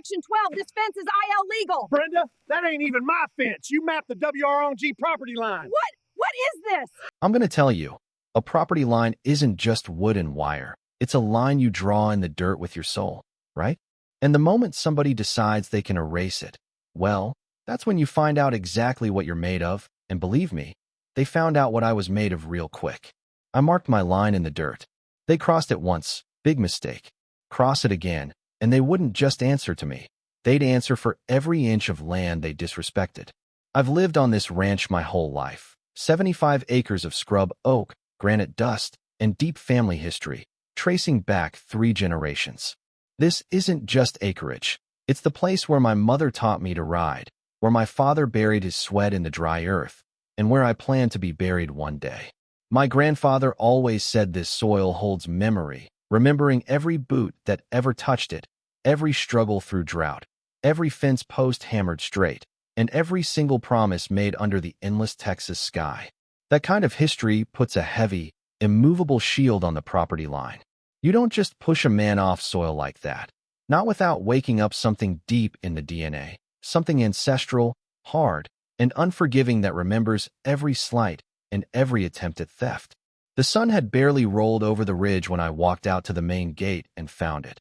Section 12, this fence is IL legal. Brenda, that ain't even my fence. You mapped the WROG property line. What is this? I'm going to tell you, a property line isn't just wood and wire. It's a line you draw in the dirt with your soul, right? And the moment somebody decides they can erase it, well, that's when you find out exactly what you're made of. And believe me, they found out what I was made of real quick. I marked my line in the dirt. They crossed it once, big mistake. Cross it again, and they wouldn't just answer to me. They'd answer for every inch of land they disrespected. I've lived on this ranch my whole life. 75 acres of scrub oak, granite dust, and deep family history, tracing back 3 generations. This isn't just acreage. It's the place where my mother taught me to ride, where my father buried his sweat in the dry earth, and where I plan to be buried one day. My grandfather always said this soil holds memory, remembering every boot that ever touched it, every struggle through drought, every fence post hammered straight, and every single promise made under the endless Texas sky. That kind of history puts a heavy, immovable shield on the property line. You don't just push a man off soil like that, not without waking up something deep in the DNA, something ancestral, hard, and unforgiving that remembers every slight and every attempt at theft. The sun had barely rolled over the ridge when I walked out to the main gate and found it.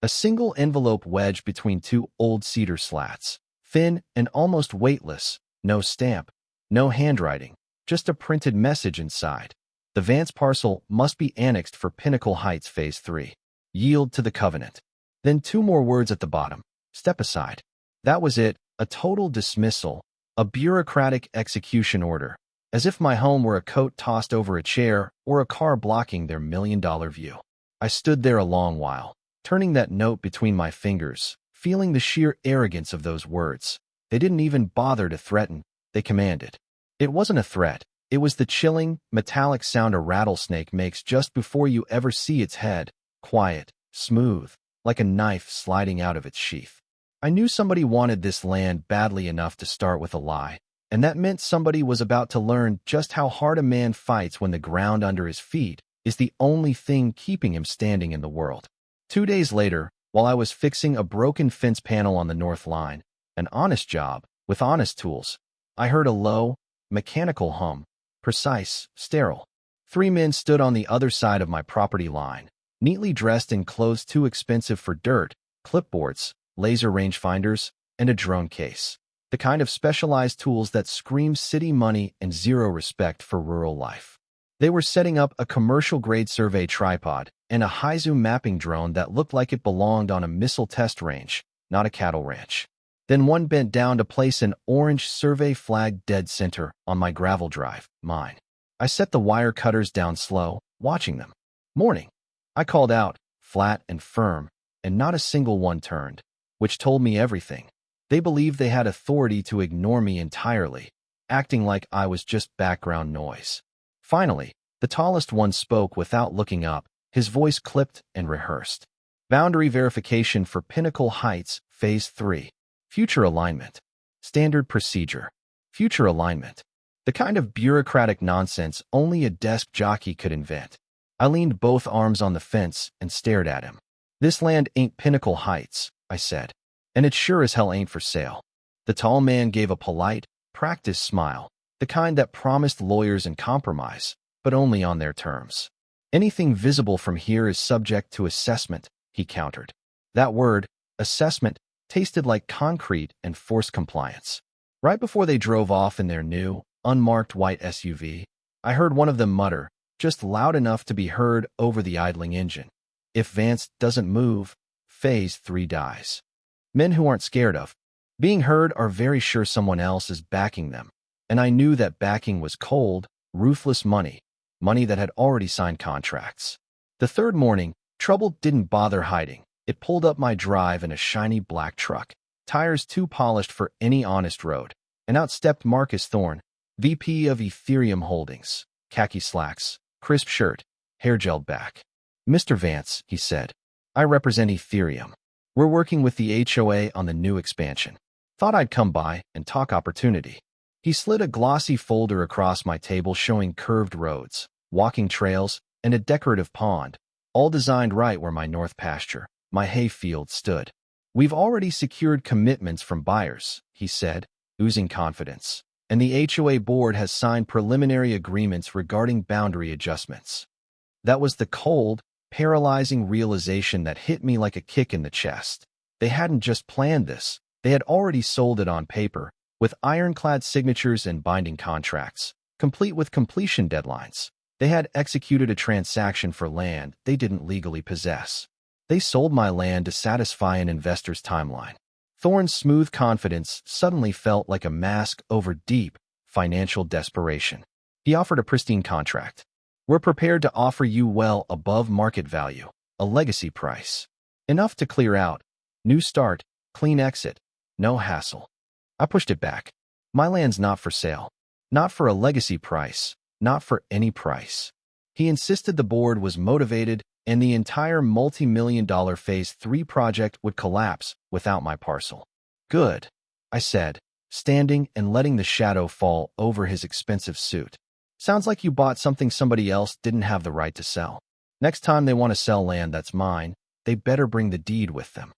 A single envelope wedged between 2 old cedar slats, thin and almost weightless, no stamp, no handwriting, just a printed message inside. The Vance parcel must be annexed for Pinnacle Heights Phase 3. Yield to the covenant. Then 2 more words at the bottom. Step aside. That was it, a total dismissal, a bureaucratic execution order, as if my home were a coat tossed over a chair or a car blocking their million-dollar view. I stood there a long while, turning that note between my fingers, feeling the sheer arrogance of those words. They didn't even bother to threaten, they commanded. It wasn't a threat. It was the chilling, metallic sound a rattlesnake makes just before you ever see its head, quiet, smooth, like a knife sliding out of its sheath. I knew somebody wanted this land badly enough to start with a lie, and that meant somebody was about to learn just how hard a man fights when the ground under his feet is the only thing keeping him standing in the world. 2 days later, while I was fixing a broken fence panel on the north line, an honest job, with honest tools, I heard a low, mechanical hum. Precise, sterile. 3 men stood on the other side of my property line, neatly dressed in clothes too expensive for dirt, clipboards, laser rangefinders, and a drone case. The kind of specialized tools that scream city money and zero respect for rural life. They were setting up a commercial-grade survey tripod and a high-zoom mapping drone that looked like it belonged on a missile test range, not a cattle ranch. Then one bent down to place an orange survey flag dead center on my gravel drive, mine. I set the wire cutters down slow, watching them. Morning. I called out, flat and firm, and not a single one turned, which told me everything. They believed they had authority to ignore me entirely, acting like I was just background noise. Finally, the tallest one spoke without looking up, his voice clipped and rehearsed. Boundary verification for Pinnacle Heights, Phase 3. Future alignment. Standard procedure. Future alignment. The kind of bureaucratic nonsense only a desk jockey could invent. I leaned both arms on the fence and stared at him. This land ain't Pinnacle Heights, I said, and it sure as hell ain't for sale. The tall man gave a polite, practiced smile, the kind that promised lawyers and compromise, but only on their terms. Anything visible from here is subject to assessment, he countered. That word, assessment, tasted like concrete and forced compliance. Right before they drove off in their new, unmarked white SUV, I heard one of them mutter, just loud enough to be heard over the idling engine. If Vance doesn't move, Phase 3 dies. Men who aren't scared of being heard are very sure someone else is backing them, and I knew that backing was cold, ruthless money that had already signed contracts. The third morning, trouble didn't bother hiding. It pulled up my drive in a shiny black truck, tires too polished for any honest road, and out stepped Marcus Thorne, VP of Ethereum Holdings, khaki slacks, crisp shirt, hair gelled back. Mr. Vance, he said, I represent Ethereum. We're working with the HOA on the new expansion. Thought I'd come by and talk opportunity. He slid a glossy folder across my table showing curved roads, walking trails, and a decorative pond, all designed right where my north pasture, my hay field stood. "We've already secured commitments from buyers," he said, oozing confidence. "And the HOA board has signed preliminary agreements regarding boundary adjustments." That was the cold, paralyzing realization that hit me like a kick in the chest. They hadn't just planned this, they had already sold it on paper, with ironclad signatures and binding contracts, complete with completion deadlines. They had executed a transaction for land they didn't legally possess. They sold my land to satisfy an investor's timeline. Thorne's smooth confidence suddenly felt like a mask over deep, financial desperation. He offered a pristine contract. "We're prepared to offer you well above market value, a legacy price. Enough to clear out. New start, clean exit, no hassle." I pushed it back. "My land's not for sale. Not for a legacy price. Not for any price." He insisted the board was motivated and the entire multi-million-dollar Phase 3 project would collapse without my parcel. "Good," I said, standing and letting the shadow fall over his expensive suit. "Sounds like you bought something somebody else didn't have the right to sell. Next time they want to sell land that's mine, they better bring the deed with them."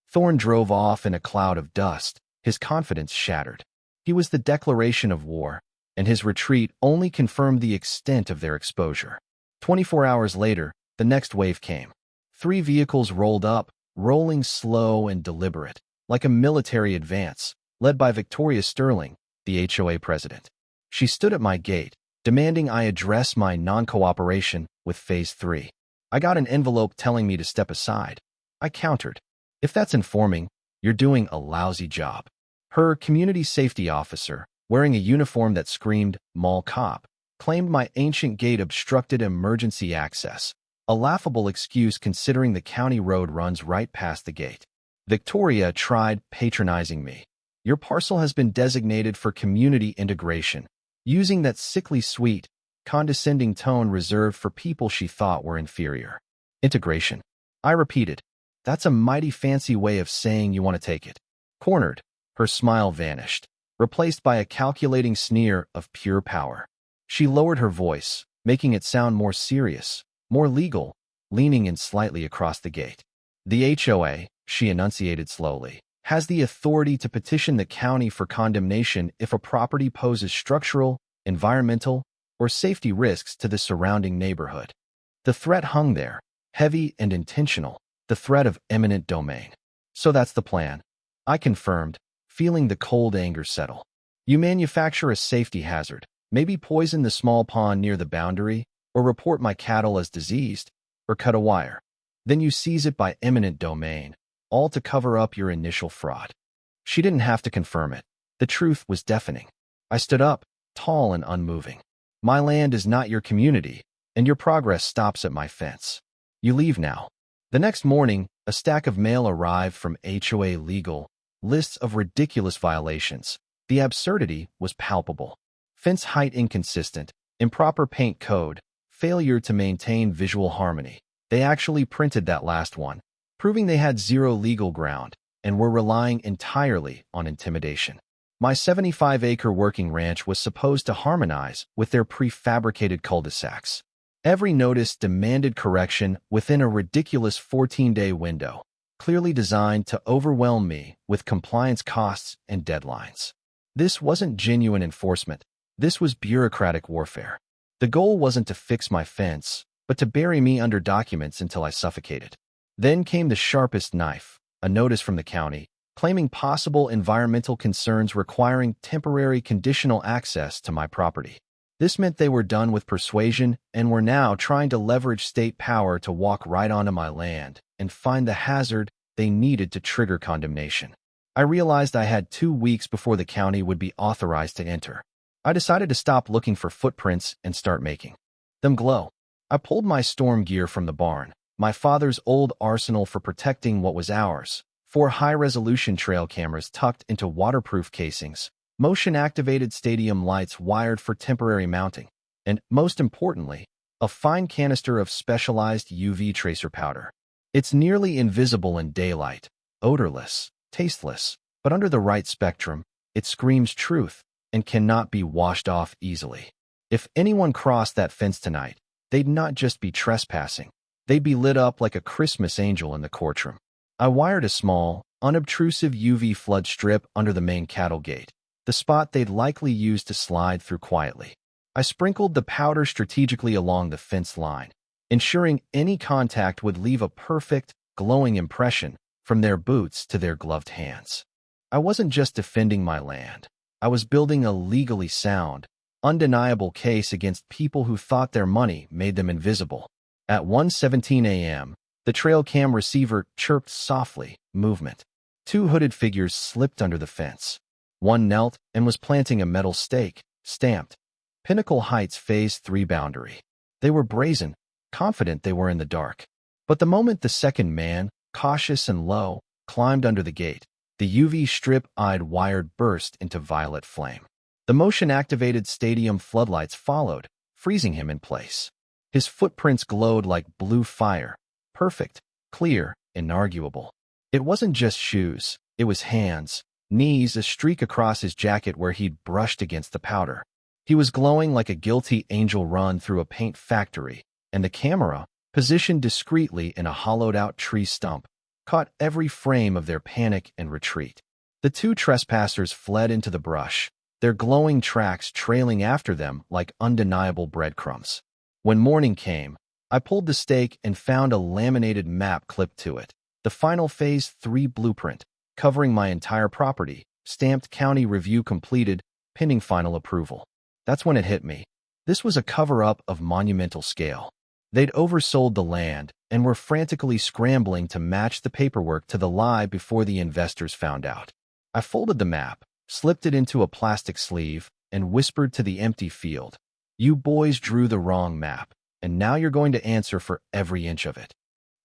Thorne drove off in a cloud of dust, his confidence shattered. He was the declaration of war, and his retreat only confirmed the extent of their exposure. 24 hours later, the next wave came. 3 vehicles rolled up, rolling slow and deliberate, like a military advance, led by Victoria Sterling, the HOA president. She stood at my gate, demanding I address my non-cooperation with Phase 3. I got an envelope telling me to step aside. I countered, "If that's informing, you're doing a lousy job." Her community safety officer, wearing a uniform that screamed "mall cop," claimed my ancient gate obstructed emergency access, a laughable excuse considering the county road runs right past the gate. Victoria tried patronizing me. "Your parcel has been designated for community integration," using that sickly sweet, condescending tone reserved for people she thought were inferior. "Integration," I repeated. "That's a mighty fancy way of saying you want to take it." Cornered, her smile vanished, replaced by a calculating sneer of pure power. She lowered her voice, making it sound more serious, more legal, leaning in slightly across the gate. "The HOA," she enunciated slowly, "has the authority to petition the county for condemnation if a property poses structural, environmental, or safety risks to the surrounding neighborhood." The threat hung there, heavy and intentional, the threat of eminent domain. "So that's the plan," I confirmed, feeling the cold anger settle. "You manufacture a safety hazard, maybe poison the small pond near the boundary, or report my cattle as diseased, or cut a wire. Then you seize it by eminent domain, all to cover up your initial fraud." She didn't have to confirm it. The truth was deafening. I stood up, tall and unmoving. "My land is not your community, and your progress stops at my fence. You leave now." The next morning, a stack of mail arrived from HOA Legal, lists of ridiculous violations. The absurdity was palpable. Fence height inconsistent, improper paint code, failure to maintain visual harmony. They actually printed that last one, proving they had zero legal ground and were relying entirely on intimidation. My 75-acre working ranch was supposed to harmonize with their prefabricated cul-de-sacs. Every notice demanded correction within a ridiculous 14-day window, clearly designed to overwhelm me with compliance costs and deadlines. This wasn't genuine enforcement. This was bureaucratic warfare. The goal wasn't to fix my fence, but to bury me under documents until I suffocated. Then came the sharpest knife, a notice from the county, claiming possible environmental concerns requiring temporary conditional access to my property. This meant they were done with persuasion and were now trying to leverage state power to walk right onto my land and find the hazard they needed to trigger condemnation. I realized I had 2 weeks before the county would be authorized to enter. I decided to stop looking for footprints and start making them glow. I pulled my storm gear from the barn, my father's old arsenal for protecting what was ours, 4 high-resolution trail cameras tucked into waterproof casings, motion-activated stadium lights wired for temporary mounting, and, most importantly, a fine canister of specialized UV tracer powder. It's nearly invisible in daylight, odorless, tasteless, but under the right spectrum, it screams truth and cannot be washed off easily. If anyone crossed that fence tonight, they'd not just be trespassing, they'd be lit up like a Christmas angel in the courtroom. I wired a small, unobtrusive UV flood strip under the main cattle gate, the spot they'd likely use to slide through quietly. I sprinkled the powder strategically along the fence line, ensuring any contact would leave a perfect, glowing impression from their boots to their gloved hands. I wasn't just defending my land. I was building a legally sound, undeniable case against people who thought their money made them invisible. At 1:17 a.m., the trail cam receiver chirped softly, movement. Two hooded figures slipped under the fence. One knelt and was planting a metal stake, stamped Pinnacle Heights Phase 3 boundary. They were brazen, confident they were in the dark. But the moment the second man, cautious and low, climbed under the gate, the UV strip-eyed wire burst into violet flame. The motion-activated stadium floodlights followed, freezing him in place. His footprints glowed like blue fire, perfect, clear, inarguable. It wasn't just shoes, it was hands, knees, a streak across his jacket where he'd brushed against the powder. He was glowing like a guilty angel run through a paint factory, and the camera, positioned discreetly in a hollowed-out tree stump, caught every frame of their panic and retreat. The two trespassers fled into the brush, their glowing tracks trailing after them like undeniable breadcrumbs. When morning came, I pulled the stake and found a laminated map clipped to it, the final Phase 3 blueprint, covering my entire property, stamped County Review completed, pending final approval. That's when it hit me. This was a cover-up of monumental scale. They'd oversold the land and were frantically scrambling to match the paperwork to the lie before the investors found out. I folded the map, slipped it into a plastic sleeve, and whispered to the empty field, "You boys drew the wrong map, and now you're going to answer for every inch of it."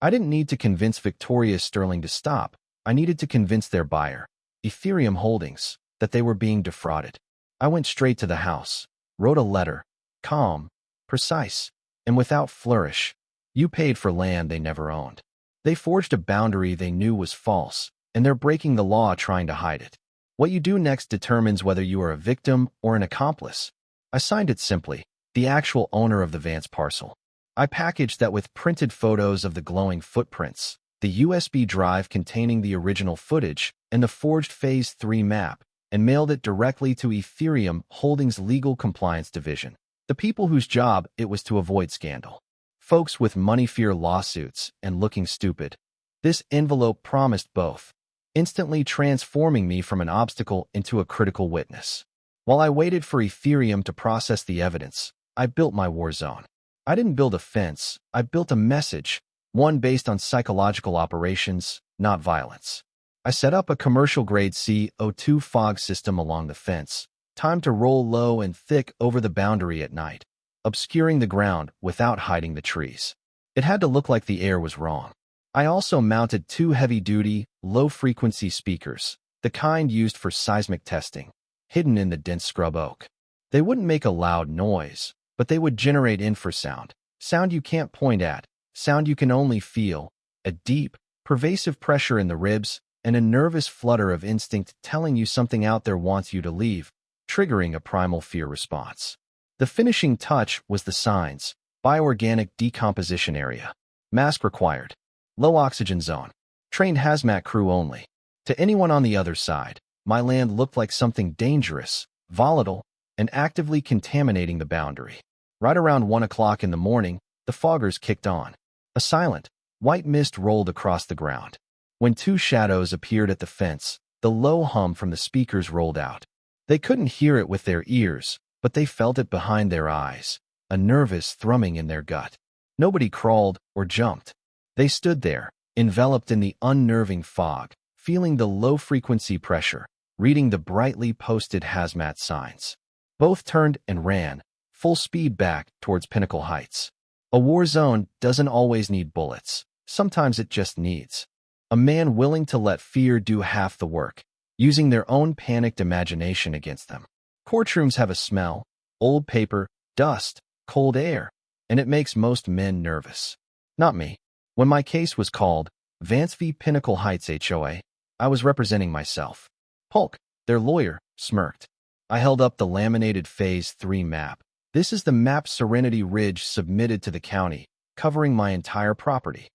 I didn't need to convince Victoria Sterling to stop. I needed to convince their buyer, Ethereum Holdings, that they were being defrauded. I went straight to the house, wrote a letter, calm, precise, and without flourish. You paid for land they never owned. They forged a boundary they knew was false, and they're breaking the law trying to hide it. What you do next determines whether you are a victim or an accomplice. I signed it simply, the actual owner of the Vance parcel. I packaged that with printed photos of the glowing footprints, the USB drive containing the original footage, and the forged Phase 3 map, and mailed it directly to Ethereum Holdings' Legal Compliance Division, the people whose job it was to avoid scandal. Folks with money-fear lawsuits and looking stupid. This envelope promised both, instantly transforming me from an obstacle into a critical witness. While I waited for Ethereum to process the evidence, I built my war zone. I didn't build a fence, I built a message, one based on psychological operations, not violence. I set up a commercial-grade CO2 fog system along the fence, timed to roll low and thick over the boundary at night, obscuring the ground without hiding the trees. It had to look like the air was wrong. I also mounted two heavy-duty, low-frequency speakers, the kind used for seismic testing, hidden in the dense scrub oak. They wouldn't make a loud noise, but they would generate infrasound, sound you can't point at, sound you can only feel, a deep, pervasive pressure in the ribs, and a nervous flutter of instinct telling you something out there wants you to leave, triggering a primal fear response. The finishing touch was the signs, bioorganic decomposition area, mask required, low oxygen zone, trained hazmat crew only. To anyone on the other side, my land looked like something dangerous, volatile, and actively contaminating the boundary. Right around 1 o'clock in the morning, the foggers kicked on. A silent, white mist rolled across the ground. When two shadows appeared at the fence, the low hum from the speakers rolled out. They couldn't hear it with their ears, but they felt it behind their eyes, a nervous thrumming in their gut. Nobody crawled or jumped. They stood there, enveloped in the unnerving fog, feeling the low-frequency pressure, reading the brightly posted hazmat signs. Both turned and ran, full speed back towards Pinnacle Heights. A war zone doesn't always need bullets. Sometimes it just needs a man willing to let fear do half the work, using their own panicked imagination against them. Courtrooms have a smell, old paper, dust, cold air, and it makes most men nervous. Not me. When my case was called Vance v. Pinnacle Heights HOA, I was representing myself. Polk, their lawyer, smirked. I held up the laminated Phase 3 map. This is the map Serenity Ridge submitted to the county, covering my entire property.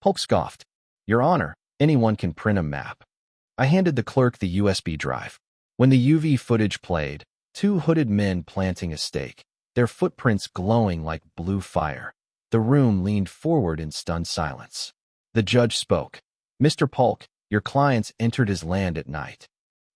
Polk scoffed. Your Honor, anyone can print a map. I handed the clerk the USB drive. When the UV footage played, two hooded men planting a stake, their footprints glowing like blue fire. The room leaned forward in stunned silence. The judge spoke. "Mr. Polk, your clients entered his land at night."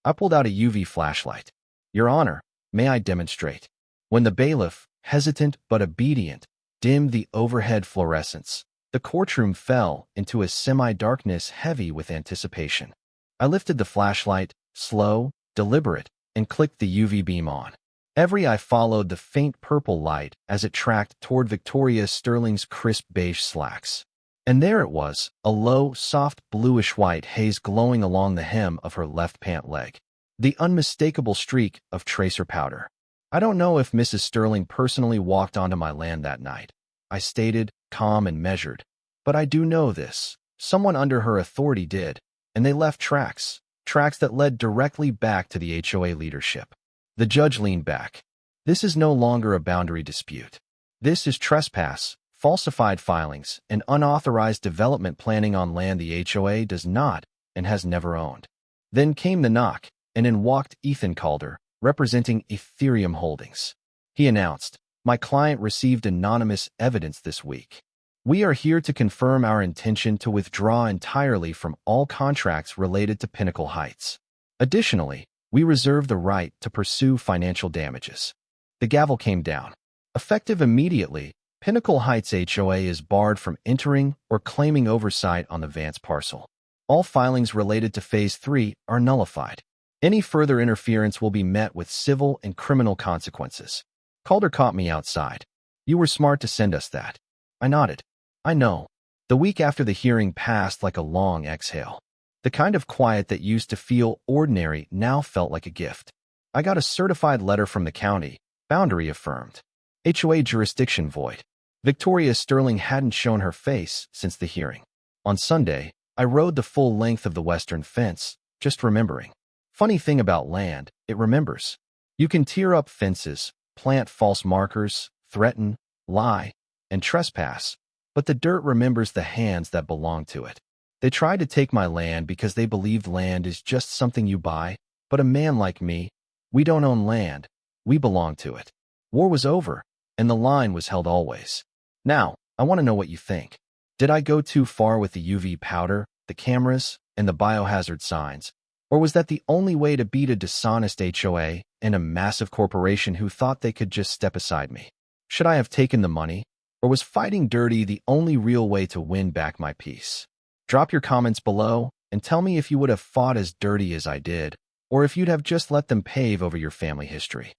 I pulled out a UV flashlight. "Your Honor, may I demonstrate?" When the bailiff, hesitant but obedient, dimmed the overhead fluorescence, the courtroom fell into a semi-darkness heavy with anticipation. I lifted the flashlight, slow, deliberate, and clicked the UV beam on. Every eye followed the faint purple light as it tracked toward Victoria Sterling's crisp beige slacks. And there it was, a low, soft bluish-white haze glowing along the hem of her left pant leg. The unmistakable streak of tracer powder. "I don't know if Mrs. Sterling personally walked onto my land that night," I stated, calm and measured. "But I do know this. Someone under her authority did, and they left tracks that led directly back to the HOA leadership." The judge leaned back. "This is no longer a boundary dispute. This is trespass, falsified filings, and unauthorized development planning on land the HOA does not and has never owned." Then came the knock, and in walked Ethan Calder, representing Ethereum Holdings. He announced, "My client received anonymous evidence this week. We are here to confirm our intention to withdraw entirely from all contracts related to Pinnacle Heights. Additionally, we reserve the right to pursue financial damages." The gavel came down. Effective immediately, Pinnacle Heights HOA is barred from entering or claiming oversight on the Vance parcel. All filings related to Phase 3 are nullified. Any further interference will be met with civil and criminal consequences. Calder caught me outside. "You were smart to send us that." I nodded. "I know." The week after the hearing passed like a long exhale. The kind of quiet that used to feel ordinary now felt like a gift. I got a certified letter from the county, boundary affirmed. HOA jurisdiction void. Victoria Sterling hadn't shown her face since the hearing. On Sunday, I rode the full length of the western fence, just remembering. Funny thing about land, it remembers. You can tear up fences, plant false markers, threaten, lie, and trespass, but the dirt remembers the hands that belong to it. They tried to take my land because they believed land is just something you buy, but a man like me, we don't own land, we belong to it. War was over, and the line was held always. Now, I want to know what you think. Did I go too far with the UV powder, the cameras, and the biohazard signs? Or was that the only way to beat a dishonest HOA and a massive corporation who thought they could just step aside me? Should I have taken the money? Or was fighting dirty the only real way to win back my peace? Drop your comments below and tell me if you would have fought as dirty as I did, or if you'd have just let them pave over your family history.